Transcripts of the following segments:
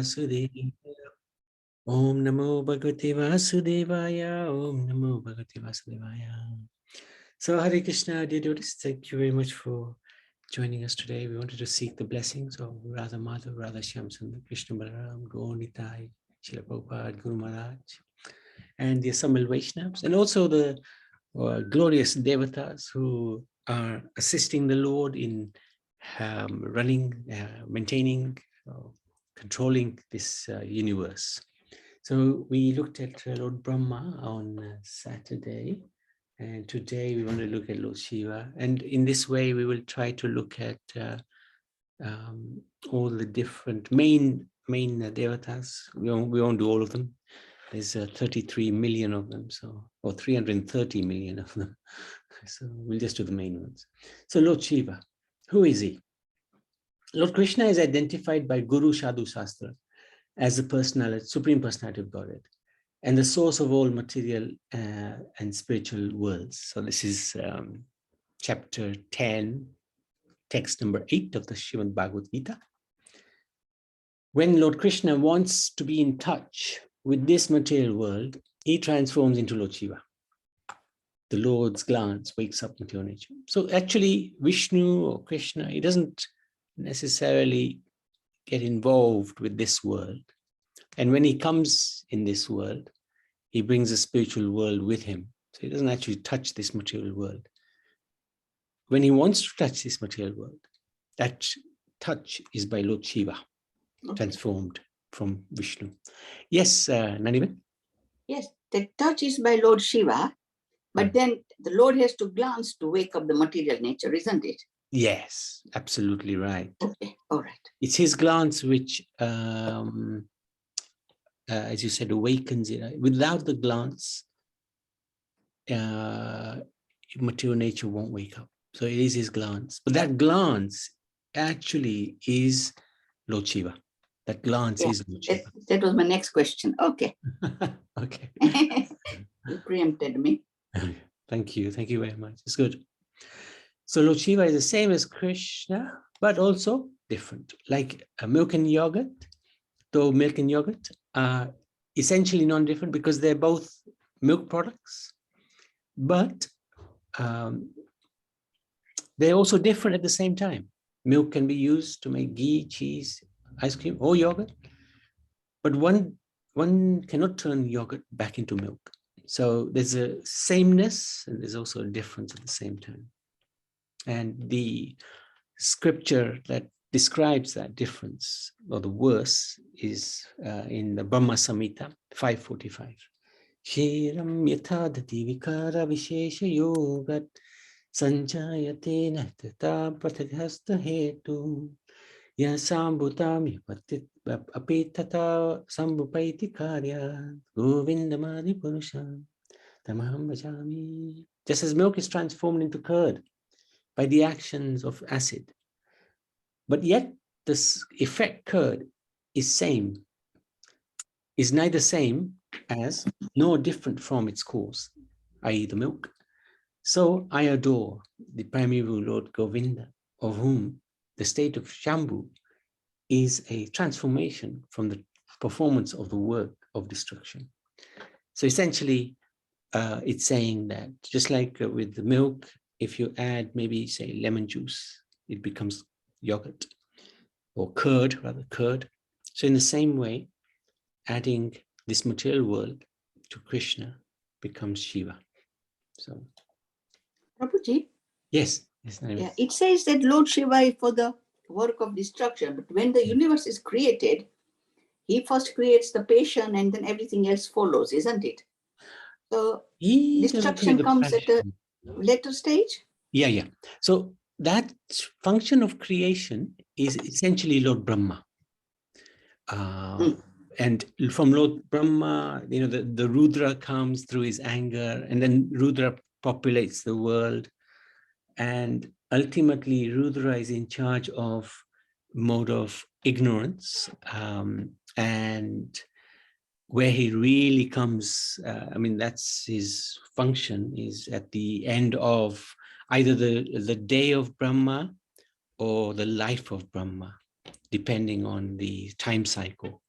Vasudevaya. Om Namo Bhagavate Vasudevaya. Om Namo Bhagavate Vasudevaya. So Hare Krishna, dear devotees, thank you very much for joining us today. We wanted to seek the blessings of Radha Madhav, Radha Shyamsundar, Krishna Balaram, Gaur Nitai, Srila Prabhupada, Guru Maharaj, and the Assembled Vaishnavas, and also the glorious devatas who are assisting the Lord in running, maintaining, controlling this universe. So we looked at Lord Brahma on Saturday, and today we want to look at Lord Shiva. And in this way, we will try to look at all the different main devatas. We won't do all of them. There's 33 million of them, or 330 million of them. So we'll just do the main ones. So Lord Shiva, who is he? Lord Krishna is identified by Guru Sadhu Shastra as the personality, supreme personality of Godhead, and the source of all material and spiritual worlds. So this is chapter 10, text number 8 of the Srimad Bhagavad Gita. When Lord Krishna wants to be in touch with this material world, he transforms into Lord Shiva. The Lord's glance wakes up material nature. So actually, Vishnu or Krishna, he doesn't necessarily get involved with this world. And when he comes in this world, he brings a spiritual world with him. So he doesn't actually touch this material world. When he wants to touch this material world, that touch is by Lord Shiva, transformed from Vishnu. Yes, Naniman? Yes, the touch is by Lord Shiva, but then the Lord has to glance to wake up the material nature, isn't it? Yes, absolutely right. Okay, all right. It's his glance which, as you said, awakens it. Without the glance, material nature won't wake up. So it is his glance. But that glance actually is Lord Shiva. That glance is Lord Shiva. That was my next question. Okay. Okay. You preempted me. Thank you. Thank you very much. It's good. So Lord Shiva is the same as Krishna, but also different. Like milk and yogurt, though milk and yogurt are essentially non-different because they're both milk products, but they're also different at the same time. Milk can be used to make ghee, cheese, ice cream, or yogurt, but one cannot turn yogurt back into milk. So there's a sameness and there's also a difference at the same time. And the scripture that describes that difference, or the verse, is in the Brahmas Samhita 545. Shiram yatadati vikara vishesha yogat sanjayate nahtata prathaghasta hetu yasambutam apitata sambupaiti karya govindamadi purusha tamaham bhajami. Just as milk is transformed into curd by the actions of acid, but yet this effect curd is neither same as nor different from its cause, i.e. the milk. So I adore the primeval Lord Govinda, of whom the state of Shambhu is a transformation from the performance of the work of destruction. So essentially, it's saying that just like with the milk, if you add maybe say lemon juice, it becomes yogurt, or curd, rather curd. So in the same way, adding this material world to Krishna becomes Shiva. So, Prabhuji? Yes. Yeah, it says that Lord Shiva is for the work of destruction, but when the universe is created, he first creates the passion and then everything else follows, isn't it? So destruction comes at a later stage? Yeah. So that function of creation is essentially Lord Brahma. And from Lord Brahma, the Rudra comes through his anger, and then Rudra populates the world. And ultimately, Rudra is in charge of mode of ignorance, and where he really comes, that's his function, is at the end of either the day of Brahma or the life of Brahma, depending on the time cycle.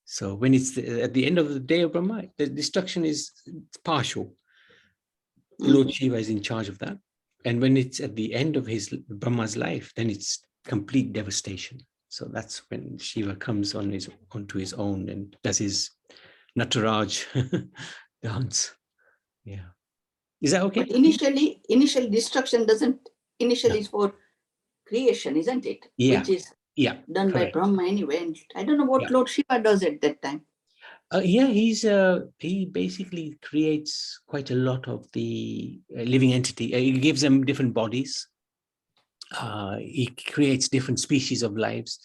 So when it's at the end of the day of Brahma, the destruction is partial. Lord Shiva is in charge of that. And when it's at the end of his Brahma's life, then it's complete devastation. So that's when Shiva comes onto his own and does his Nataraj dance. Yeah. Is that okay? But initial destruction doesn't, initially is for creation, isn't it? Yeah. Which is Yeah. done by Brahma anyway. And I don't know what Lord Shiva does at that time. Yeah, he basically creates quite a lot of the living entity. He gives them different bodies. He creates different species of lives,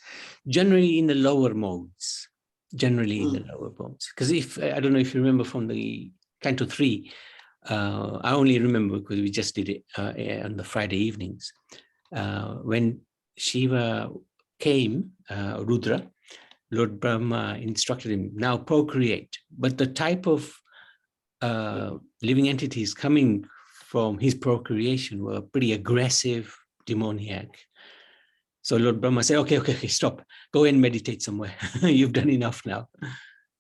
generally in the lower modes. Because if I don't know if you remember from the Canto 3, I only remember because we just did it on the Friday evenings. When Shiva came, Rudra, Lord Brahma instructed him, now procreate. But the type of living entities coming from his procreation were pretty aggressive, demoniac. So Lord Brahma said, okay, stop. Go and meditate somewhere. You've done enough now.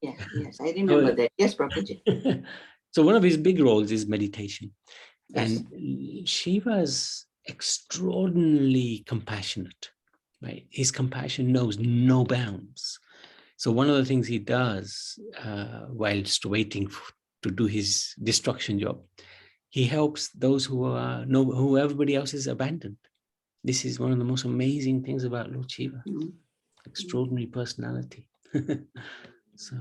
Yes, I remember that. Yes, Prabhuji. So one of his big roles is meditation. Yes. And Shiva's extraordinarily compassionate, right? His compassion knows no bounds. So one of the things he does whilst waiting to do his destruction job, he helps those who everybody else is abandoned. This is one of the most amazing things about Lord Shiva. Extraordinary personality. So,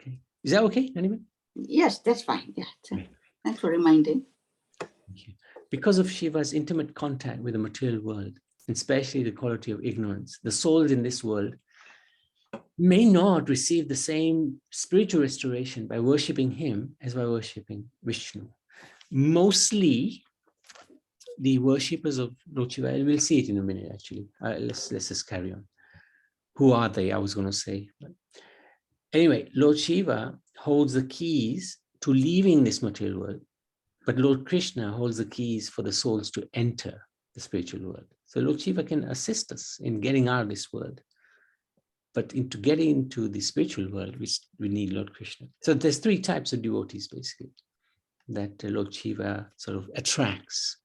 okay. Is that okay, anyone? Yes, that's fine. Yeah. Thanks for reminding. Thank you. Because of Shiva's intimate contact with the material world, especially the quality of ignorance, the souls in this world may not receive the same spiritual restoration by worshipping him as by worshipping Vishnu. Mostly, the worshippers of Lord Shiva, we'll see it in a minute actually. Let's just carry on. Who are they? I was going to say. But anyway, Lord Shiva holds the keys to leaving this material world, but Lord Krishna holds the keys for the souls to enter the spiritual world. So Lord Shiva can assist us in getting out of this world. But to get into the spiritual world, we need Lord Krishna. So there's three types of devotees, basically, that Lord Shiva sort of attracts.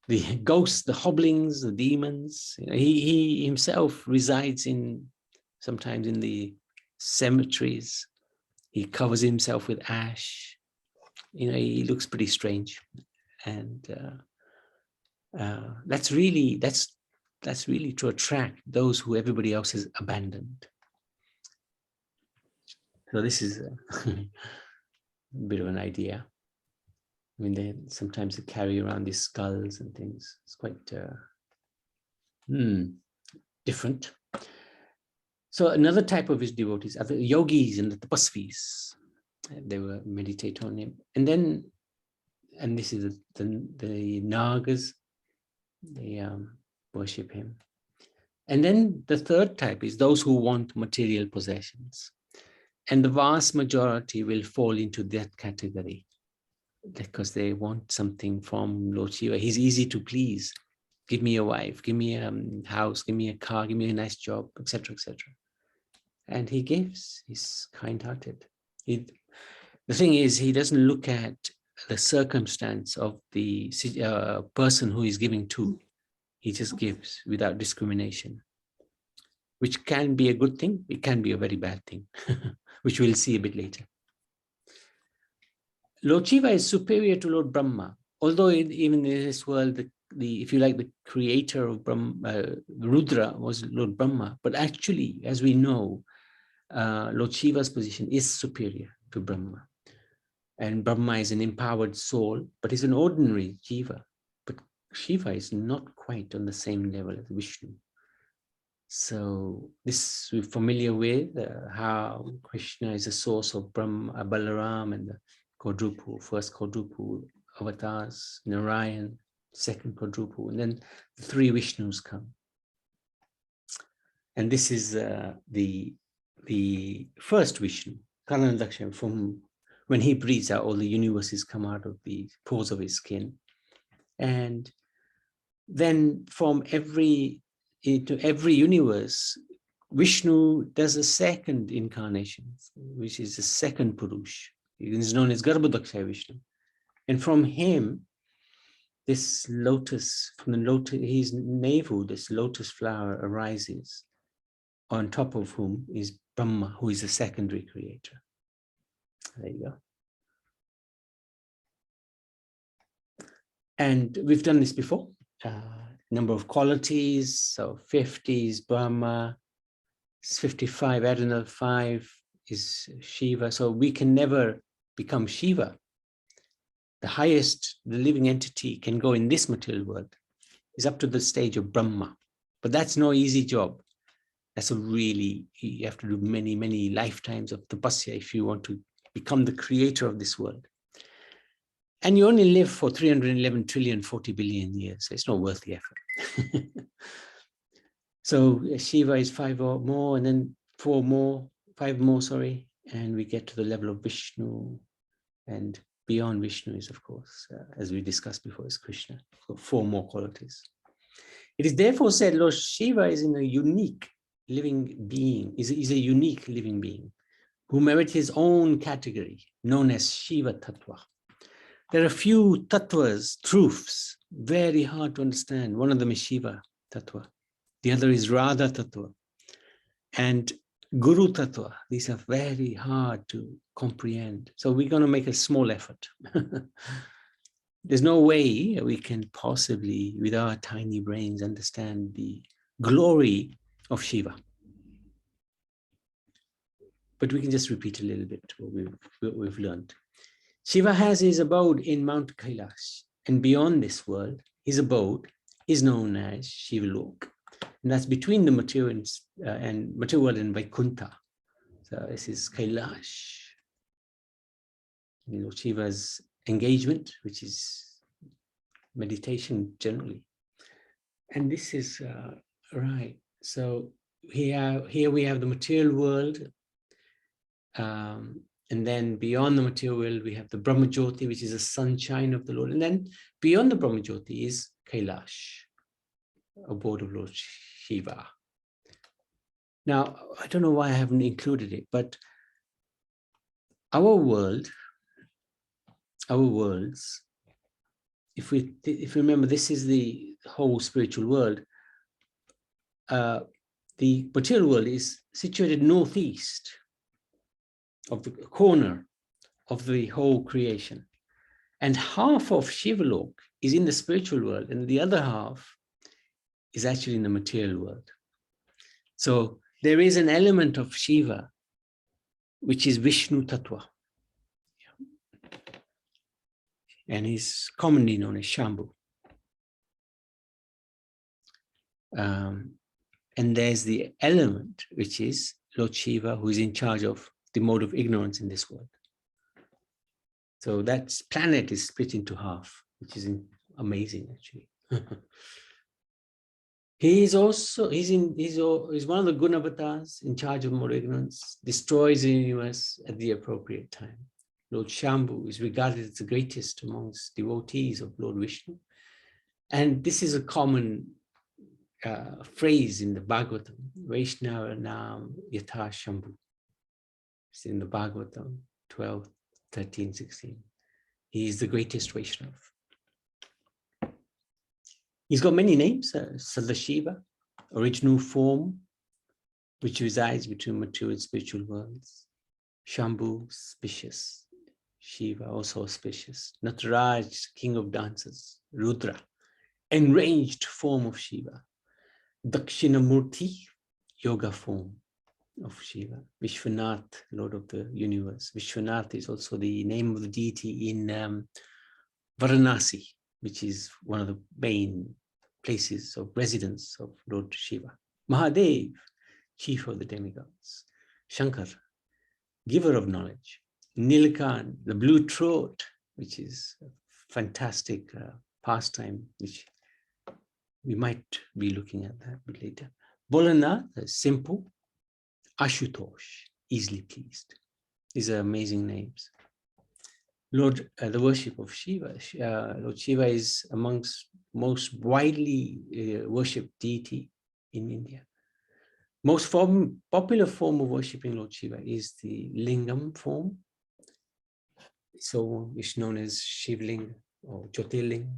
The ghosts, the hobblings, the demons. He himself resides sometimes in the cemeteries. He covers himself with ash. He looks pretty strange. And that's really to attract those who everybody else has abandoned. So this is a bit of an idea. I mean, sometimes they carry around these skulls and things. It's quite different. So another type of his devotees are the yogis and the tapasvis. They will meditate on him. And this is the nagas. They worship him. And then the third type is those who want material possessions. And the vast majority will fall into that category because they want something from Lord Shiva. He's easy to please. Give me a wife, give me a house, give me a car, give me a nice job, etc., etc. And he gives. He's kind-hearted. The thing is, he doesn't look at the circumstance of the person who he's giving to. He just gives without discrimination, which can be a good thing. It can be a very bad thing, which we'll see a bit later. Lord Shiva is superior to Lord Brahma, although even in this world, if you like, the creator of Rudra was Lord Brahma. But actually, as we know, Lord Shiva's position is superior to Brahma. And Brahma is an empowered soul, but he's an ordinary Jiva. But Shiva is not quite on the same level as Vishnu. So this we're familiar with, how Krishna is a source of Brahma, Balaram, and the quadruple, first quadruple avatars, Narayan, second quadruple, and then the three Vishnus come. And this is the first Vishnu, Kalanadaksha, from when he breathes out, all the universes come out of the pores of his skin. And then from every universe Vishnu does a second incarnation, which is the second Purush. He is known as Garbhodakshay Vishnu. And from him, this lotus, from the lotus, his navel, this lotus flower arises, on top of whom is Brahma, who is the secondary creator. There you go. And we've done this before. Number of qualities, so 50 is Brahma, 55, add another 5 is Shiva. So we can never become Shiva. The highest the living entity can go in this material world is up to the stage of Brahma. But that's no easy job. That's a really, you have to do many, many lifetimes of tapasya if you want to become the creator of this world. And you only live for 311 trillion, 40 billion years. So it's not worth the effort. So Shiva is 5 or more, and then 4 more, 5 more, sorry. And we get to the level of Vishnu, and beyond Vishnu is, of course, as we discussed before, is Krishna. So 4 more qualities. It is therefore said Lord Shiva is in a unique living being, is a unique living being who merits his own category, known as Shiva Tattva. There are a few tattvas, truths, very hard to understand. One of them is Shiva Tattva. The other is Radha Tattva and Guru Tattva. These are very hard to comprehend. So we're going to make a small effort. There's no way we can possibly, with our tiny brains, understand the glory of Shiva. But we can just repeat a little bit what we've learned. Shiva has his abode in Mount Kailash, and beyond this world, his abode is known as Shivalok. And that's between the material world and Vaikuntha. So this is Kailash. You know, Shiva's engagement, which is meditation generally. And this is right. So here we have the material world. And then beyond the material world, we have the Brahma Jyoti, which is the sunshine of the Lord. And then beyond the Brahma Jyoti is Kailash, abode of Lord Shiva. Now, I don't know why I haven't included it, but our worlds, if we remember, this is the whole spiritual world. The material world is situated northeast of the corner of the whole creation. And half of Shivalok is in the spiritual world, and the other half is actually in the material world. So there is an element of Shiva, which is Vishnu Tattva. And he's commonly known as Shambhu. And there's the element, which is Lord Shiva, who is in charge of the mode of ignorance in this world. So that planet is split into half, which is amazing, actually. He's one of the Gunavatars in charge of mode of ignorance, destroys the universe at the appropriate time. Lord Shambhu is regarded as the greatest amongst devotees of Lord Vishnu. And this is a common phrase in the Bhagavatam, Vaishnava Nam Yatha Shambhu. It's in the Bhagavatam 12, 13, 16. He is the greatest Vaishnava. He's got many names, Sadashiva, original form, which resides between material and spiritual worlds. Shambhu, spacious. Shiva, also auspicious. Nataraj, king of dancers. Rudra, enraged form of Shiva. Dakshinamurti, yoga form of Shiva. Vishwanath, Lord of the universe. Vishwanath is also the name of the deity in Varanasi, which is one of the main places of residence of Lord Shiva. Mahadev, chief of the demigods. Shankar, giver of knowledge. Nilkan, the blue throat, which is a fantastic pastime, which we might be looking at that a bit later. Bolanath, simple. Ashutosh, easily pleased. These are amazing names. Lord, the worship of Shiva. Lord Shiva is amongst most widely worshipped deity in India. Most popular form of worshipping Lord Shiva is the lingam form. So it's known as Shivling or Jyotirling.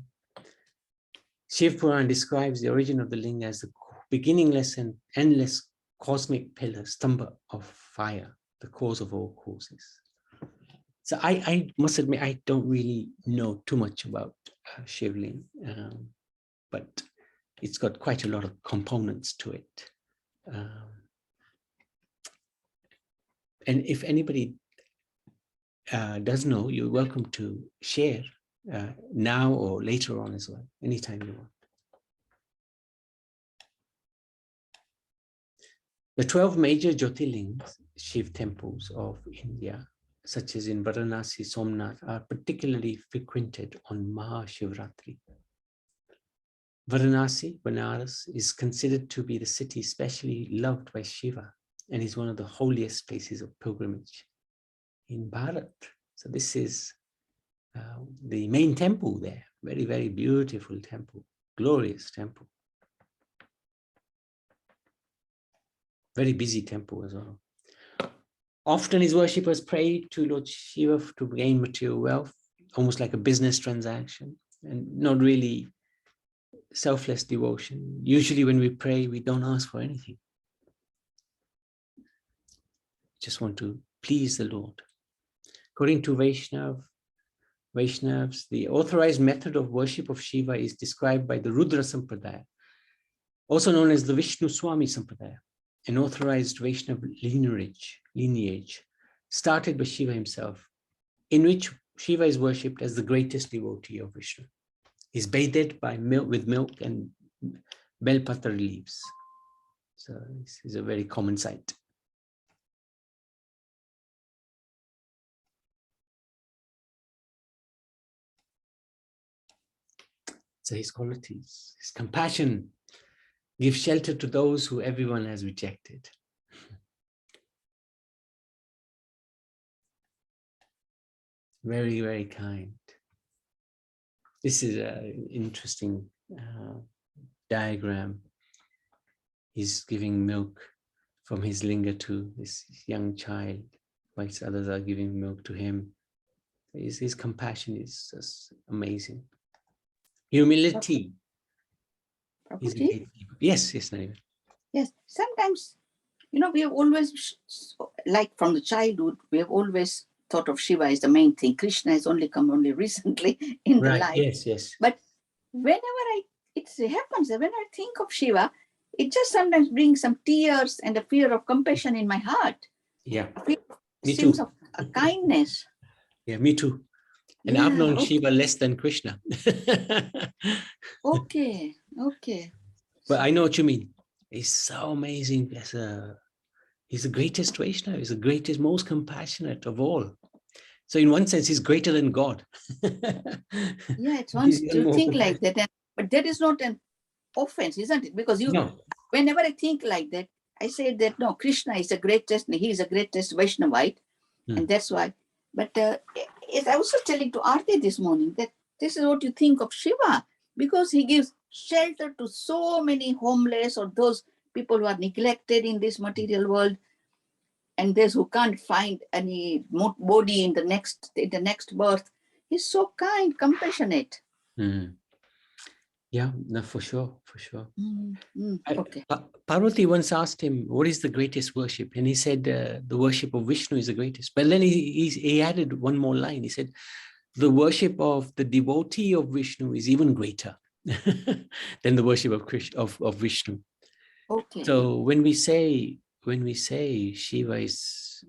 Shiv Puran describes the origin of the linga as the beginningless and endless cosmic pillar, stamba of fire, the cause of all causes. So I must admit, I don't really know too much about Shivling, but it's got quite a lot of components to it. And if anybody does know, you're welcome to share now or later on as well, anytime you want. The 12 major Jyotirlings, Shiv temples of India, such as in Varanasi, Somnath, are particularly frequented on Mahashivratri. Varanasi, Banaras, is considered to be the city especially loved by Shiva and is one of the holiest places of pilgrimage in Bharat. So this is the main temple there. Very, very beautiful temple, glorious temple. Very busy temple as well. Often his worshippers pray to Lord Shiva to gain material wealth, almost like a business transaction, and not really selfless devotion. Usually when we pray, we don't ask for anything. Just want to please the Lord. According to Vaishnavas, the authorized method of worship of Shiva is described by the Rudra Sampradaya, also known as the Vishnu Swami Sampradaya, an authorized Vaishnava lineage started by Shiva himself, in which Shiva is worshipped as the greatest devotee of Vishnu. He's bathed with milk and belpatra leaves. So this is a very common sight. So his qualities, his compassion, give shelter to those who everyone has rejected. Very, very kind. This is an interesting diagram. He's giving milk from his linga to this young child, whilst others are giving milk to him. His compassion is just amazing. Humility. Yes, Nariman. Yes, sometimes, we have always, like from the childhood, we have always thought of Shiva as the main thing. Krishna has only come only recently in the life. Yes. But whenever it happens that when I think of Shiva, it just sometimes brings some tears and a fear of compassion in my heart. Yeah, me too. Of a kindness. Yeah, me too. And I've known Shiva less than Krishna. Okay. But I know what you mean. He's so amazing. He's the greatest Vaishnava. He's the greatest, most compassionate of all. So in one sense, he's greater than God. Yeah, it's once you think like that. But that is not an offense, isn't it? Because whenever I think like that, I say that, no, Krishna is the greatest, he is the greatest Vaishnavite. And that's why. But I was just telling to Aarti this morning that this is what you think of Shiva, because he gives shelter to so many homeless or those people who are neglected in this material world, and those who can't find any body in the next birth. He's so kind, compassionate. Yeah, no, for sure. Okay. Parvati once asked him, what is the greatest worship? And he said, the worship of Vishnu is the greatest. But then he added one more line. He said, the worship of the devotee of Vishnu is even greater than the worship of Vishnu. Okay. So when we say Shiva is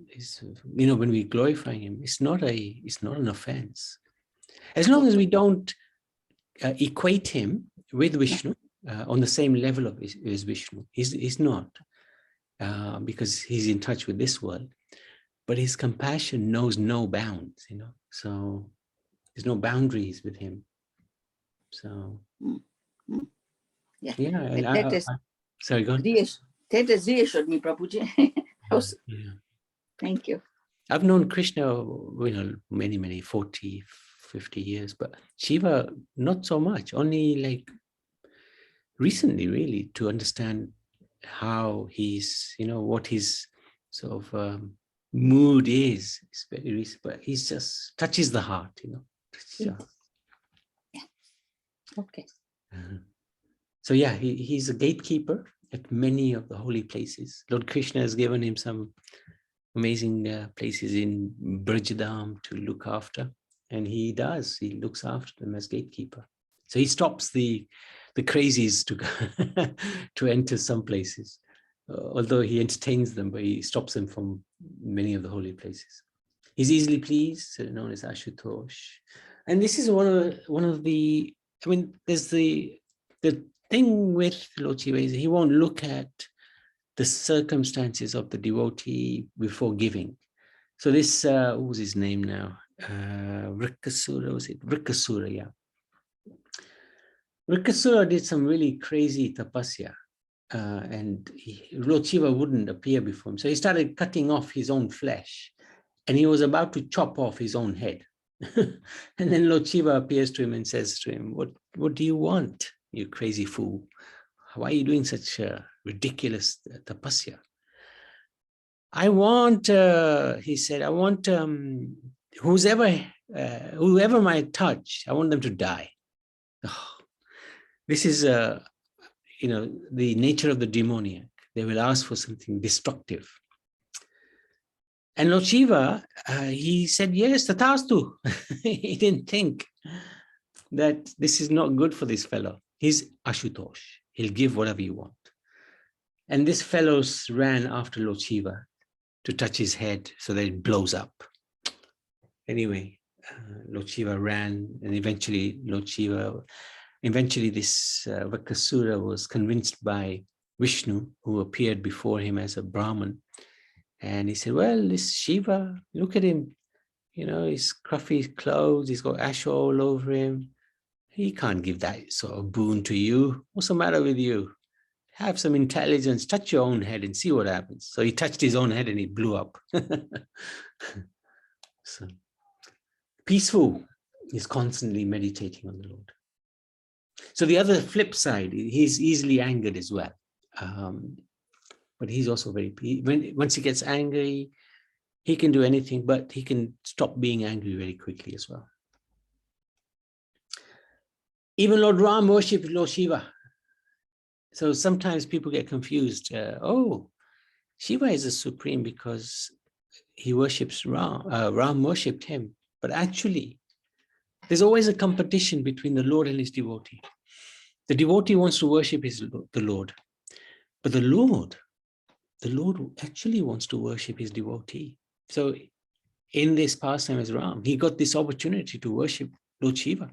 when we glorify him, it's not an offense. As long as we don't equate him with Vishnu on the same level of as Vishnu. He's not, because he's in touch with this world, but his compassion knows no bounds, so there's no boundaries with him. So and sorry, go on. That has reassured me, Prabhuji. Thank you. I've known Krishna, many 40, 50 years, but Shiva not so much, only like recently, really, to understand how he's, what his sort of mood is. It's very recent, but he just touches the heart, Yeah. Okay. So yeah, he's a gatekeeper at many of the holy places. Lord Krishna has given him some amazing places in Brajadam to look after, and he looks after them as gatekeeper. So he stops the crazies to enter some places, although he entertains them, but he stops them from many of the holy places. He's easily pleased, known as Ashutosh. And this is one of the, there's the thing with Lord Shiva is he won't look at the circumstances of the devotee before giving. So this, what was his name now? Vrikkasura, was it? Vrikkasura, yeah. Vrikkasura did some really crazy tapasya, and Lord Shiva wouldn't appear before him. So he started cutting off his own flesh, and he was about to chop off his own head. And then Lord Shiva appears to him and says to him, what do you want, you crazy fool? Why are you doing such ridiculous tapasya? I want, he said, I want whoever might touch, I want them to die. Oh, this is, the nature of the demoniac. They will ask for something destructive. And Lord Shiva, he said, yes, tathastu. He didn't think that this is not good for this fellow. He's Ashutosh. He'll give whatever you want. And this fellow ran after Lord Shiva to touch his head so that it blows up. Anyway, Lord Shiva ran, and eventually this Vakasura was convinced by Vishnu, who appeared before him as a Brahmin. And he said, well, this Shiva, look at him, his scruffy clothes, he's got ash all over him. He can't give that sort of boon to you. What's the matter with you? Have some intelligence, touch your own head and see what happens. So he touched his own head and it blew up. So peaceful, he's constantly meditating on the Lord. So the other flip side, he's easily angered as well. But he's also once he gets angry, he can do anything, but he can stop being angry very quickly as well. Even Lord Ram worshipped Lord Shiva. So sometimes people get confused. Shiva is a supreme because he worships Ram. Ram worshipped him. But actually, there's always a competition between the Lord and his devotee. The devotee wants to worship the Lord. But the Lord actually wants to worship his devotee. So in this pastime as Ram, he got this opportunity to worship Lord Shiva.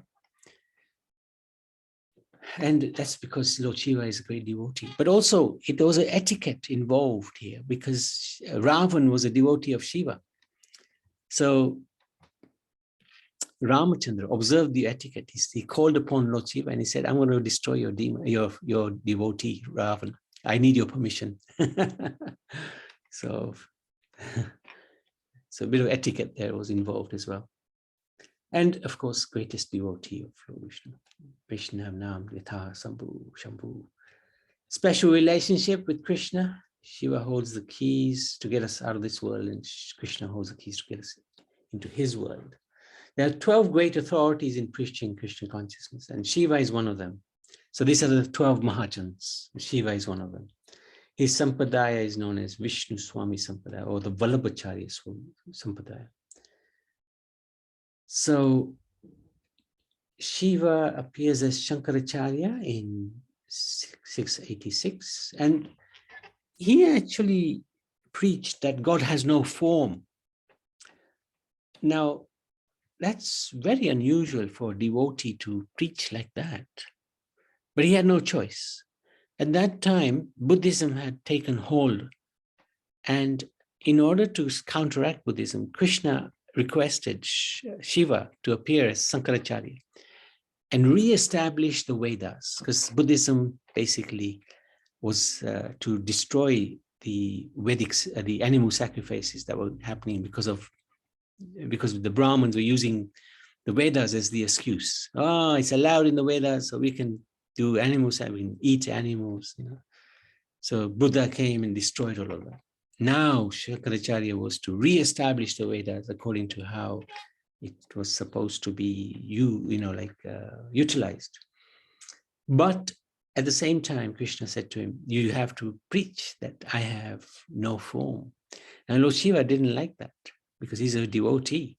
And that's because Lord Shiva is a great devotee. But also, there was an etiquette involved here because Ravan was a devotee of Shiva. So Ramachandra observed the etiquette. He called upon Lord Shiva and he said, I'm going to destroy your devotee, Ravan. I need your permission. So a bit of etiquette there was involved as well. And of course, greatest devotee of Lord Vishnu. Vishnu Nam Yatha Shambhu. Special relationship with Krishna. Shiva holds the keys to get us out of this world, and Krishna holds the keys to get us into his world. There are 12 great authorities in preaching Krishna consciousness, and Shiva is one of them. So these are the 12 Mahajans. Shiva is one of them. His Sampadaya is known as Vishnu Swami Sampadaya, or the Vallabhacharya Sampadaya. So Shiva appears as Shankaracharya in 686, and he actually preached that God has no form. Now, that's very unusual for a devotee to preach like that, but he had no choice. At that time, Buddhism had taken hold, and in order to counteract Buddhism, Krishna requested Shiva to appear as Sankaracharya and re-establish the Vedas, because Buddhism basically was to destroy the Vedic, the animal sacrifices that were happening because the Brahmins were using the Vedas as the excuse. Oh, it's allowed in the Vedas, so we can do animals, we can eat animals. So Buddha came and destroyed all of that. Now Shankaracharya was to re-establish the Vedas according to how it was supposed to be utilized. But at the same time, Krishna said to him, you have to preach that I have no form. And Lord Shiva didn't like that because he's a devotee.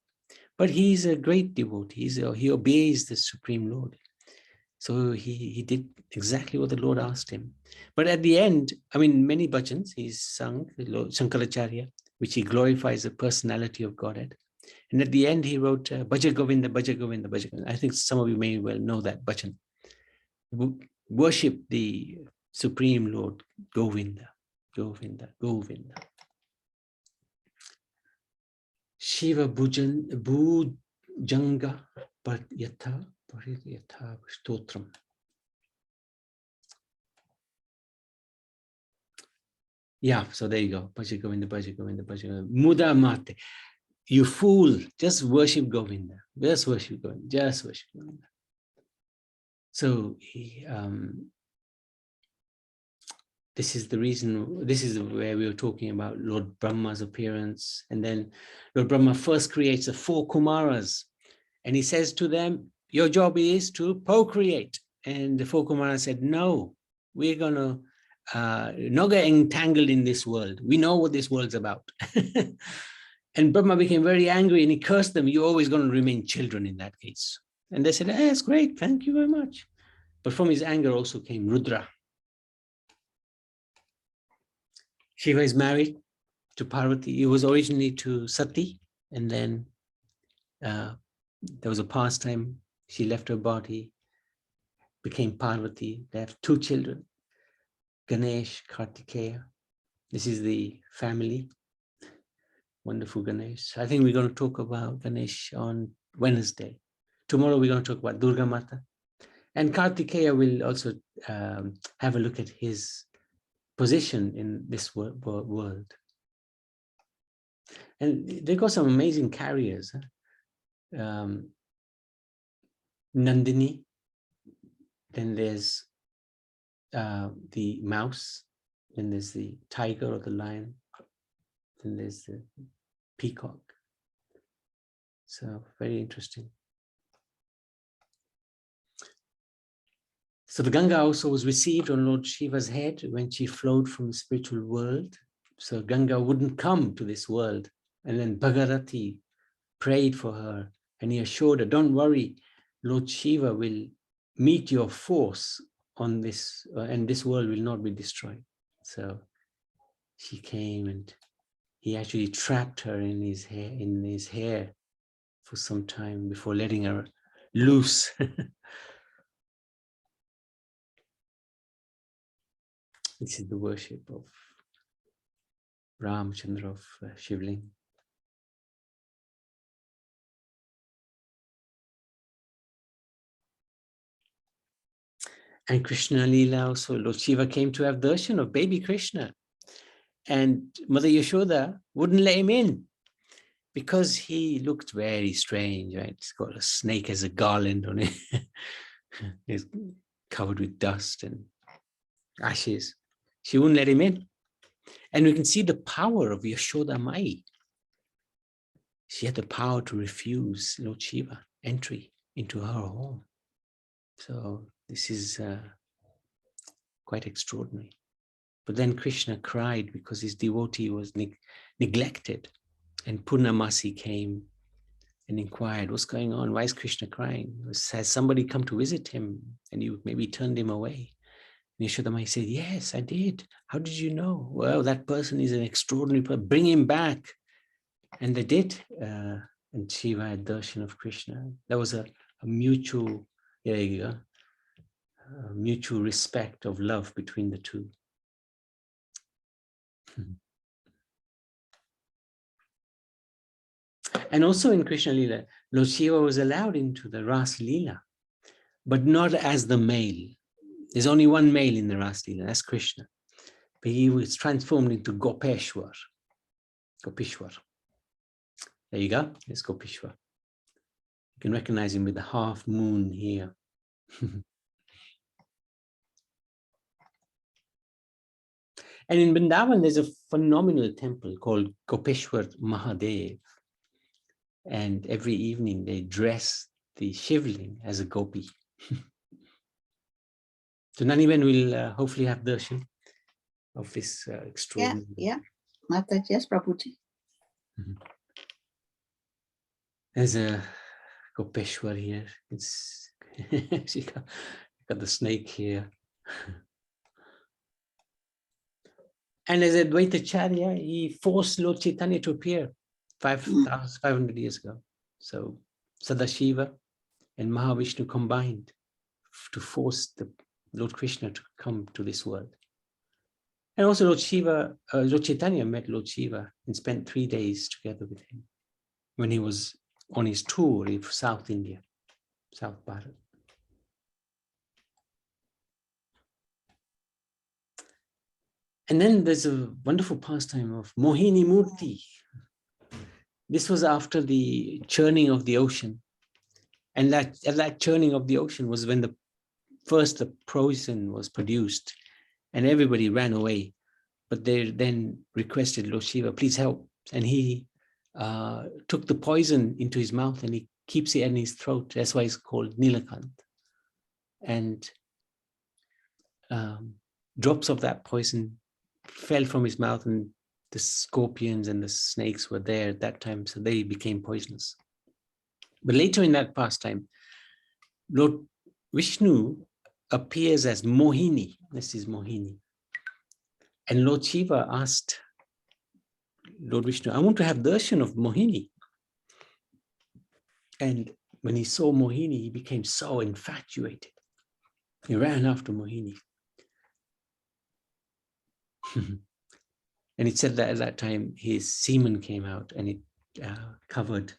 But he's a great devotee. He obeys the Supreme Lord. So he did exactly what the Lord asked him. But at the end, I mean, many bhajans he's sung, Lord Shankaracharya, which he glorifies the personality of Godhead. And at the end, he wrote, Bhaja Govinda, Bhaja Govinda, Bhaja Govinda. I think some of you may well know that bhajan. Worship the Supreme Lord, Govinda, Govinda, Govinda. Shiva Bhujanga Paryatha Stotram. Yeah, so there you go. Bhaja Govinda, Bhaja Govinda, Bhaja Govinda. Muda Mate. You fool, just worship Govinda. Just worship Govinda. Just worship Govinda. So this is the reason, this is where we were talking about Lord Brahma's appearance. And then Lord Brahma first creates the 4 Kumaras. And he says to them, your job is to procreate. And the 4 Kumaras said, no, we're going to not get entangled in this world. We know what this world's about. And Brahma became very angry and he cursed them. You're always going to remain children in that case. And they said, that's great. Thank you very much. But from his anger also came Rudra. Shiva is married to Parvati. He was originally to Sati. And then there was a pastime. She left her body, became Parvati. They have 2 children, Ganesh, Kartikeya. This is the family. Wonderful Ganesh. I think we're going to talk about Ganesh on Wednesday. Tomorrow we're going to talk about Durga Mata. And Kartikeya will also have a look at his position in this world. And they've got some amazing carriers. Nandini. Then there's the mouse. Then there's the tiger or the lion. Then there's the peacock. So very interesting. So the Ganga also was received on Lord Shiva's head when she flowed from the spiritual world. So Ganga wouldn't come to this world. And then Bhagarathi prayed for her and he assured her, don't worry, Lord Shiva will meet your force on this and this world will not be destroyed. So she came and he actually trapped her in his hair for some time before letting her loose. This is the worship of Ramchandra of Shivling. And Krishna Leela also, Lord Shiva came to have darshan of baby Krishna. And Mother Yashoda wouldn't let him in because he looked very strange, right? He's got a snake as a garland on it. He's covered with dust and ashes. She wouldn't let him in. And we can see the power of Yashoda Mai. She had the power to refuse Lord Shiva entry into her home. So this is quite extraordinary. But then Krishna cried because his devotee was neglected. And Purnamasi came and inquired, what's going on? Why is Krishna crying? Has somebody come to visit him? And you maybe turned him away. And Yashoda Mai said, yes, I did. How did you know? Well, that person is an extraordinary person. Bring him back. And they did. And Shiva had darshan of Krishna. There was a mutual, mutual respect of love between the two. And also in Krishna Leela, Lord Shiva was allowed into the Ras Leela, but not as the male. There's only one male in the Ras Leela, that's Krishna. But he was transformed into Gopeshwar. Gopishwar. There you go, it's Gopishwar. You can recognize him with the half moon here. And in Vrindavan, there's a phenomenal temple called Gopeshwar Mahadev. And every evening they dress the Shivling as a gopi. So Naniben will hopefully have darshan of this extraordinary. Yeah. Mataji, yes, Prabhuji. There's a Gopeshwar here. It's she got the snake here. And as Advaitacharya, he forced Lord Chaitanya to appear 5,500 years ago. So Sadashiva and Mahavishnu combined to force the Lord Krishna to come to this world. And also Lord Chaitanya met Lord Shiva and spent 3 days together with him when he was on his tour in South India, South Bharat. And then there's a wonderful pastime of Mohini Murti. This was after the churning of the ocean. And that churning of the ocean was when the poison was produced and everybody ran away. But they then requested Lord Shiva, please help. And he took the poison into his mouth and he keeps it in his throat. That's why it's called Nilakant. And drops of that poison fell from his mouth, and the scorpions and the snakes were there at that time, so they became poisonous. But later in that pastime, Lord Vishnu appears as Mohini. This is Mohini. And Lord Shiva asked Lord Vishnu, I want to have darshan of Mohini. And when he saw Mohini, he became so infatuated. He ran after Mohini. And it said that at that time, his semen came out and it covered,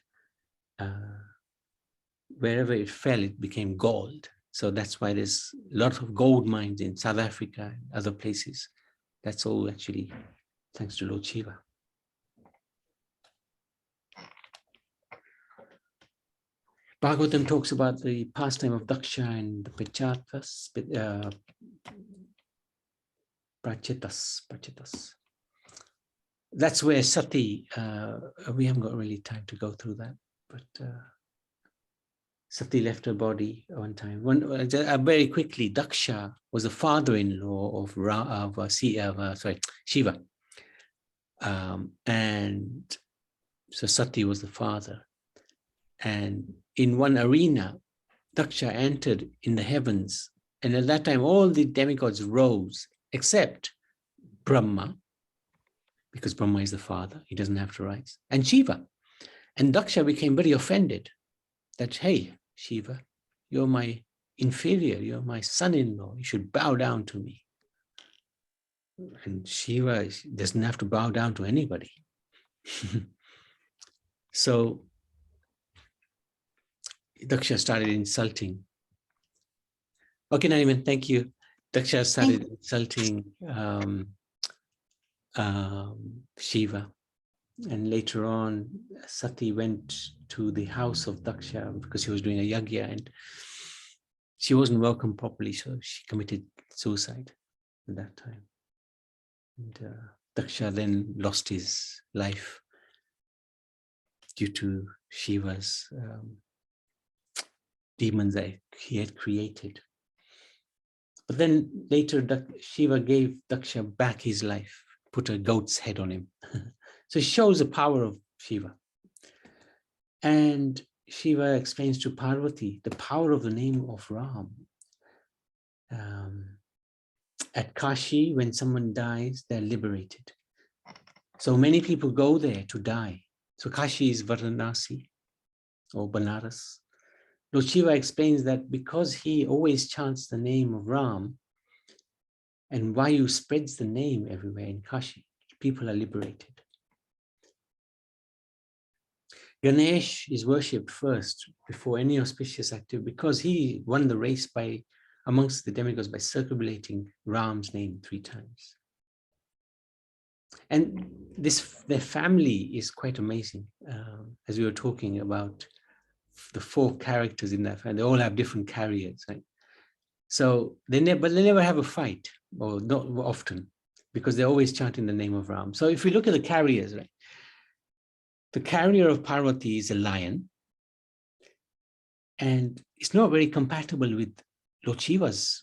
wherever it fell, it became gold. So that's why there's a lot of gold mines in South Africa and other places. That's all actually thanks to Lord Shiva. Bhagavatam talks about the pastime of Daksha and the Prachetas. That's where Sati, we haven't got really time to go through that, but Sati left her body one time. Very quickly, Daksha was the father-in-law of Shiva. And so Sati was the father. And in one arena, Daksha entered in the heavens. And at that time, all the demigods rose, except Brahma, because Brahma is the father, he doesn't have to rise, and Shiva. And Daksha became very offended that, hey, Shiva, you're my inferior, you're my son-in-law, you should bow down to me. And Shiva doesn't have to bow down to anybody. So Daksha started insulting. Okay, Nariman, thank you. Daksha started insulting Shiva. And later on, Sati went to the house of Daksha because he was doing a yagya and she wasn't welcomed properly, so she committed suicide at that time. And Daksha then lost his life due to Shiva's demons that he had created. But then later, Shiva gave Daksha back his life, put a goat's head on him. So it shows the power of Shiva. And Shiva explains to Parvati the power of the name of Ram. At Kashi, when someone dies, they're liberated. So many people go there to die. So Kashi is Varanasi or Banaras. Lord Shiva explains that because he always chants the name of Ram, and Vayu spreads the name everywhere in Kashi, people are liberated. Ganesh is worshipped first before any auspicious activity because he won the race amongst the demigods by circulating Ram's name 3 times. And their family is quite amazing. As we were talking about the 4 characters in that family, they all have different carriers, right? So they never have a fight, or not often, because they're always chanting the name of Ram. So if we look at the carriers, right? The carrier of Parvati is a lion, and it's not very compatible with Lord Shiva's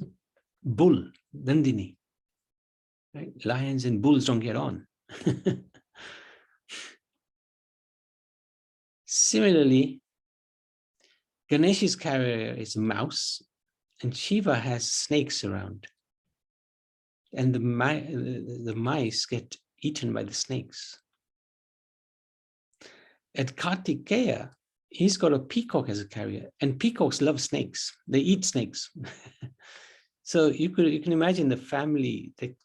bull, Nandini. Right? Lions and bulls don't get on. Similarly, Ganesh's carrier is a mouse, and Shiva has snakes around. And the mice get eaten by the snakes. At Kartikeya, he's got a peacock as a carrier, and peacocks love snakes. They eat snakes. So you can imagine the family, they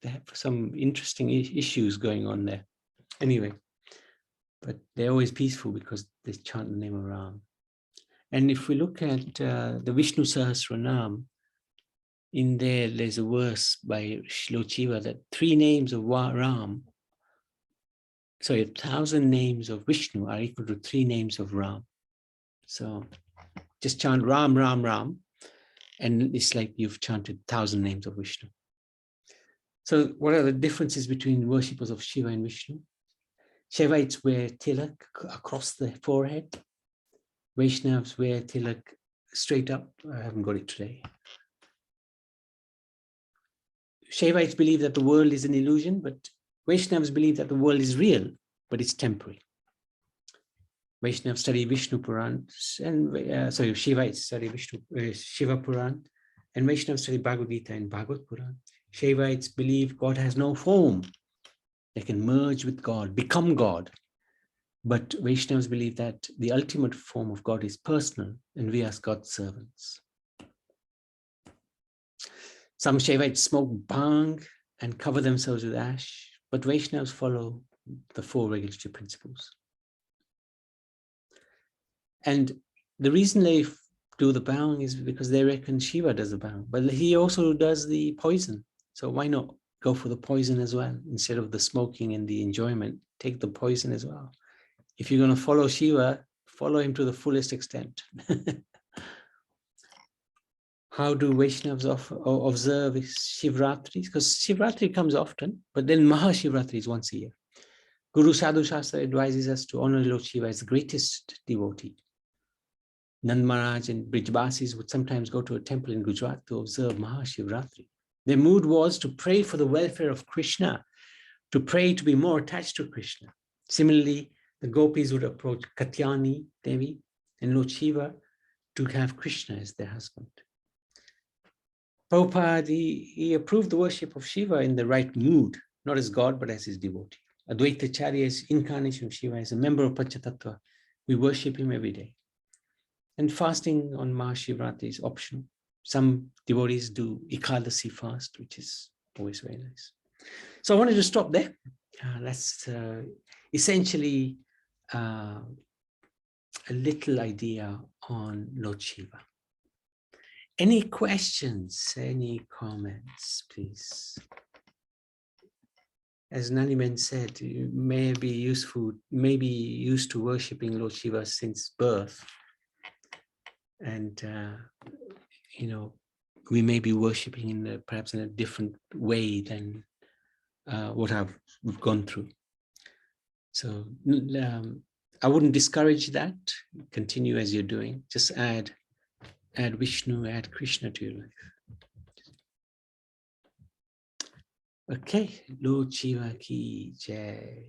have some interesting issues going on there. Anyway, but they're always peaceful because they chant the name of Ram. And if we look at the Vishnu Sahasranam, in there's a verse by Lord Shiva that 3 names of Ram, sorry, 1,000 names of Vishnu are equal to 3 names of Ram. So just chant Ram, Ram, Ram, and it's like you've chanted 1,000 names of Vishnu. So what are the differences between worshippers of Shiva and Vishnu? Shaivites wear tilak across the forehead. Vaishnavas wear tilak straight up. I haven't got it today. Shaivites believe that the world is an illusion, but Vaishnavas believe that the world is real, but it's temporary. Vaishnavas study Vishnu Puran, and Shivites study Shiva Puran, and Vaishnavas study Bhagavad Gita and Bhagavad Puran. Shaivites believe God has no form. They can merge with God, become God. But Vaishnavas believe that the ultimate form of God is personal, and we are God's servants. Some Shaivites smoke bhang and cover themselves with ash, but Vaishnavas follow the 4 regulatory principles. And the reason they do the bhang is because they reckon Shiva does the bhang, but he also does the poison. So why not go for the poison as well? Instead of the smoking and the enjoyment, take the poison as well. If you're going to follow Shiva, follow him to the fullest extent. How do Vaishnavas observe Shivratri? Because Shivratri comes often, but then Mahashivratri is once a year. Guru Sadhu Shastra advises us to honor Lord Shiva as the greatest devotee. Nand Maharaj and Brijbasis would sometimes go to a temple in Gujarat to observe Mahashivratri. Their mood was to pray for the welfare of Krishna, to pray to be more attached to Krishna. Similarly, the gopis would approach Katyani Devi and Lord Shiva to have Krishna as their husband. Prabhupada, he approved the worship of Shiva in the right mood, not as God, but as his devotee. Advaita Acharya is incarnation of Shiva, as a member of Panchatattva. We worship him every day. And fasting on Mahashivratri is optional. Some devotees do Ekadasi fast, which is always very nice. So I wanted to stop there. That's essentially a little idea on Lord Shiva. Any questions, any comments, please? As Naniman said, you may be used to worshipping Lord Shiva since birth. And, we may be worshipping perhaps in a different way than what we've gone through. So I wouldn't discourage that. Continue as you're doing. Just add Vishnu, add Krishna to your life. Okay, Lord Shiva ki jai.